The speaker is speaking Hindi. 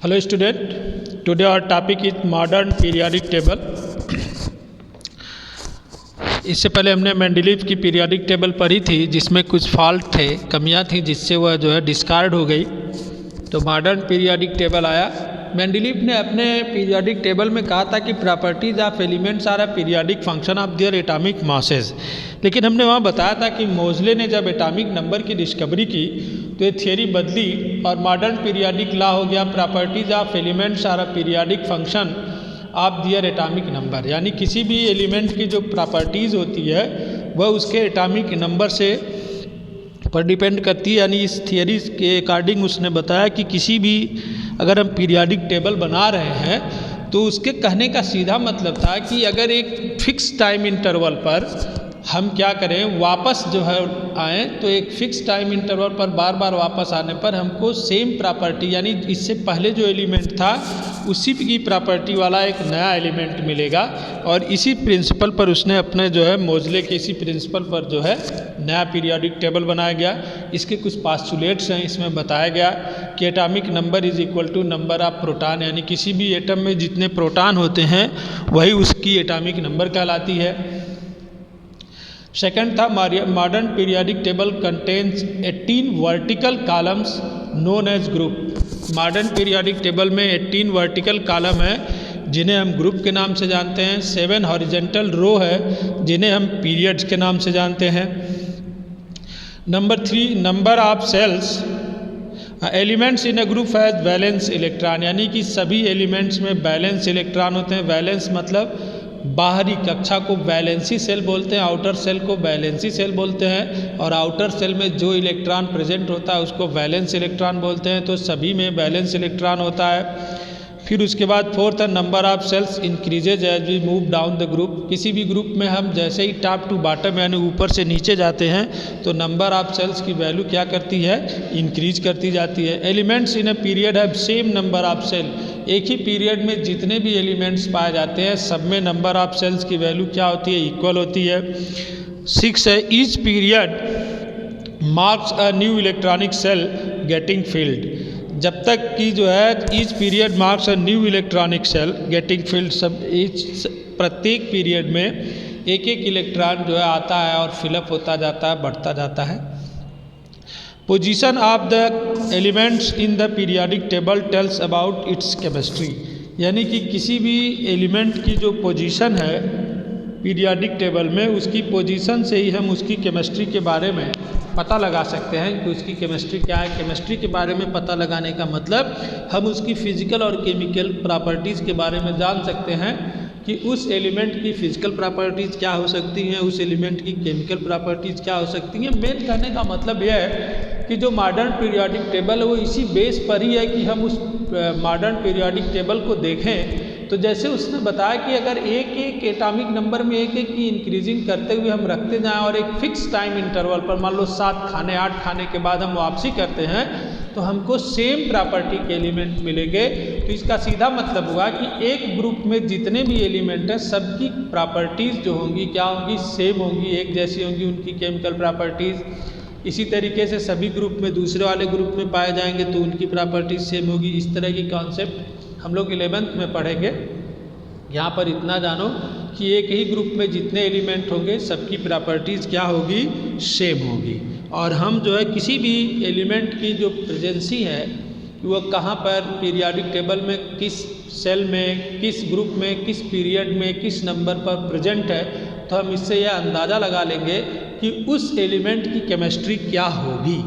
Hello student, today our topic is modern periodic table. इससे पहले हमने मेंडलीव की पीरियोडिक टेबल पढ़ी थी जिसमें कुछ फॉल्ट थे, कमियां थी, जिससे वह जो है डिस्कार्ड हो गई। तो मॉडर्न पीरियोडिक टेबल आया। मेंडलीव ने अपने पीरियोडिक टेबल में कहा था कि properties of elements are a periodic function of their atomic masses. लेकिन हमने वहाँ बताया था कि मोज़ले ने जब एटॉमिक नंबर की डिस्कवरी की तो ये थियरी बदली और मॉडर्न पीरियोडिक लॉ हो गया properties of elements are a periodic function of their atomic number. यानी किसी भी एलिमेंट की जो प्रॉपर्टीज़ होती है वह उसके एटॉमिक नंबर से पर डिपेंड करती है। यानी इस थियरी के अकॉर्डिंग उसने बताया कि किसी भी अगर हम पीरियोडिक टेबल बना रहे हैं तो उसके कहने का सीधा मतलब था कि अगर एक फिक्स टाइम इंटरवल पर हम क्या करें, वापस जो है आएँ तो एक फ़िक्स टाइम इंटरवल पर बार बार वापस आने पर हमको सेम प्रॉपर्टी यानी इससे पहले जो एलिमेंट था उसी की प्रॉपर्टी वाला एक नया एलिमेंट मिलेगा। और इसी प्रिंसिपल पर उसने अपने जो है मोज़ले के इसी प्रिंसिपल पर जो है नया पीरियोडिक टेबल बनाया गया। इसके कुछ पास्टुलेट्स हैं, इसमें बताया गया कि atomic number is equal to number of proton, यानी किसी भी एटम में जितने प्रोटॉन होते हैं वही उसकी एटॉमिक नंबर कहलाती है। सेकंड था modern periodic table contains 18 vertical columns known age group. Modern periodic table में 18 वर्टिकल कॉलम है जिन्हें हम ग्रुप के नाम से जानते हैं। 7 हॉरिजॉन्टल रो है जिन्हें हम पीरियड्स के नाम से जानते हैं। Number 3 number of shells elements in a group has valence electron, यानी कि सभी एलिमेंट्स में वैलेंस इलेक्ट्रॉन होते हैं। वैलेंस मतलब बाहरी कक्षा को वैलेंसी सेल बोलते हैं, आउटर सेल को वैलेंसी सेल बोलते हैं, और आउटर सेल में जो इलेक्ट्रॉन प्रेजेंट होता है उसको वैलेंस इलेक्ट्रॉन बोलते हैं। तो सभी में वैलेंस इलेक्ट्रॉन होता है। फिर उसके बाद फोर्थ है number of shells increases as we move down the group. किसी भी ग्रुप में हम जैसे ही टॉप टू बॉटम यानी ऊपर से नीचे जाते हैं तो नंबर ऑफ सेल्स की वैल्यू क्या करती है, इंक्रीज करती जाती है। Elements in a period have same number of shell, एक ही पीरियड में जितने भी एलिमेंट्स पाए जाते हैं सब में नंबर ऑफ सेल्स की वैल्यू क्या होती है, इक्वल होती है। 6 है each period marks a new electronic shell getting filled. जब तक कि जो है each period marks a new electronic shell getting filled, सब प्रत्येक पीरियड में एक एक इलेक्ट्रॉन जो है आता है और फिलअप होता जाता है, बढ़ता जाता है। Position of the elements in the periodic table tells about it's chemistry, यानी कि किसी भी एलिमेंट की जो पोजीशन है पीरियोडिक टेबल में उसकी पोजीशन से ही हम उसकी केमिस्ट्री के बारे में पता लगा सकते हैं कि उसकी केमिस्ट्री क्या है। केमिस्ट्री के बारे में पता लगाने का मतलब हम उसकी फिजिकल और केमिकल प्रॉपर्टीज़ के बारे में जान सकते हैं कि उस एलिमेंट की फिजिकल प्रॉपर्टीज़ क्या हो सकती हैं, उस एलिमेंट की केमिकल प्रॉपर्टीज़ क्या हो सकती हैं। मेन कहने का मतलब यह है कि जो मॉडर्न पीरियोडिक टेबल है वो इसी बेस पर ही है कि हम उस मॉडर्न पीरियोडिक टेबल को देखें तो जैसे उसने बताया कि अगर एक एक एटॉमिक नंबर में एक एक की इंक्रीजिंग करते हुए हम रखते जाएं और एक फिक्स टाइम इंटरवल पर मान लो 7 खाने 8 खाने के बाद हम वापसी करते हैं तो हमको सेम प्रॉपर्टी के एलिमेंट मिलेंगे। तो इसका सीधा मतलब हुआ कि एक ग्रुप में जितने भी एलिमेंट हैं सबकी प्रॉपर्टीज़ जो होंगी क्या होंगी, सेम होंगी, एक जैसी होंगी उनकी केमिकल प्रॉपर्टीज़। इसी तरीके से सभी ग्रुप में दूसरे वाले ग्रुप में पाए जाएंगे तो उनकी प्रॉपर्टीज सेम होगी। इस तरह की कॉन्सेप्ट हम लोग 11th में पढ़ेंगे। यहाँ पर इतना जानो कि एक ही ग्रुप में जितने एलिमेंट होंगे सबकी प्रॉपर्टीज़ क्या होगी, सेम होगी। और हम जो है किसी भी एलिमेंट की जो प्रेजेंसी है वो कहाँ पर पीरियोडिक टेबल में किस सेल में, किस ग्रुप में, किस पीरियड में, किस नंबर पर प्रेजेंट है, तो हम इससे यह अंदाज़ा लगा लेंगे कि उस एलिमेंट की केमिस्ट्री क्या होगी।